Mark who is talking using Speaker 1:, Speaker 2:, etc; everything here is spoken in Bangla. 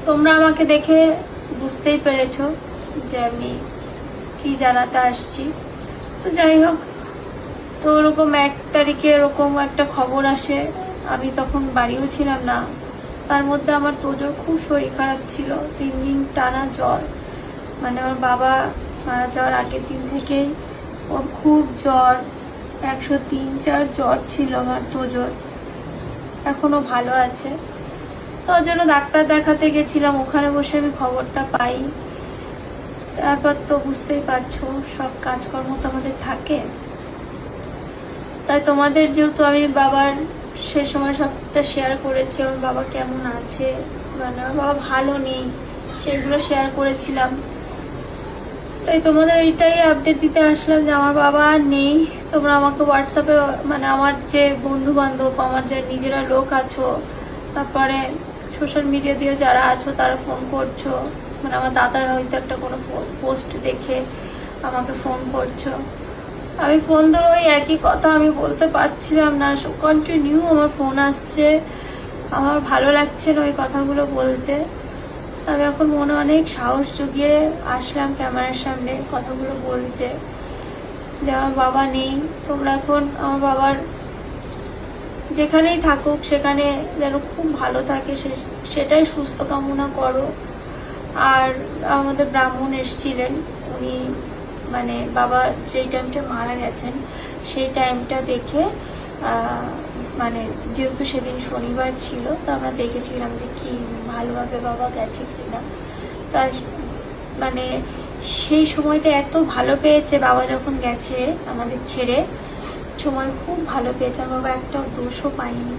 Speaker 1: তোমরা আমাকে দেখে বুঝতেই পেরেছো যে আমি কি জানাতে আসছি। তো যাই হোক, তো ওরকম 1 তারিখে এরকম একটা খবর আসে। আমি তখন বাড়িও ছিলাম না। তার মধ্যে আমার তোজোর খুব শরীর খারাপ ছিল, 3 দিন টানা জ্বর। মানে আমার বাবা মারা যাওয়ার আগের দিন থেকেই ওর খুব জ্বর, 103-104 জ্বর ছিল আমার তোজোর। এখনো ভালো আছে। তো ওর জন্য ডাক্তার দেখাতে গেছিলাম, ওখানে বসে আমি খবরটা পাই। তারপর তো বুঝতেই পারছো সব কাজকর্ম তো আমাদের থাকে। তাই তোমাদের যেহেতু আমি বাবার সে সময় সবটা শেয়ার করেছি, ওর বাবা কেমন আছে, মানে আমার বাবা ভালো নেই, সেগুলো শেয়ার করেছিলাম। তাই তোমাদের এইটাই আপডেট দিতে আসলাম যে আমার বাবা আর নেই। তোমরা আমাকে হোয়াটসঅ্যাপে, মানে আমার যে বন্ধু বান্ধব, আমার যে নিজেরা লোক আছো, তারপরে সোশ্যাল মিডিয়া দিয়ে যারা আছো তারা ফোন করছো। মানে আমার দাদার হয়তো একটা কোনো পোস্ট দেখে আমাকে ফোন করছো। আমি ফোন ধরে ওই একই কথা আমি বলতে পারছিলাম না, কন্টিনিউ আমার ফোন আসছে। আমার ভালো লাগছে না ওই কথাগুলো বলতে। আমি এখন মনে অনেক সাহস জুগিয়ে আসলাম ক্যামেরার সামনে কথাগুলো বলতে যে আমার বাবা নেই। তোমরা এখন আমার বাবার যেখানেই থাকুক সেখানে যেন খুব ভালো থাকে, সেটাই সুস্থ কামনা করো। আর আমাদের ব্রাহ্মণ এসেছিলেন, উনি মানে বাবা যেই টাইমটা মারা গেছেন সেই টাইমটা দেখে, মানে যেহেতু সেদিন শনিবার ছিল, তো আমরা দেখেছিলাম যে কি ভালোভাবে বাবা গেছে কিনা। তার মানে সেই সময়টা এত ভালো পেয়েছে বাবা যখন গেছে আমাদের ছেড়ে, সময় খুব ভালো পেয়েছে। আমার বাবা একটাও দোষও পাইনি।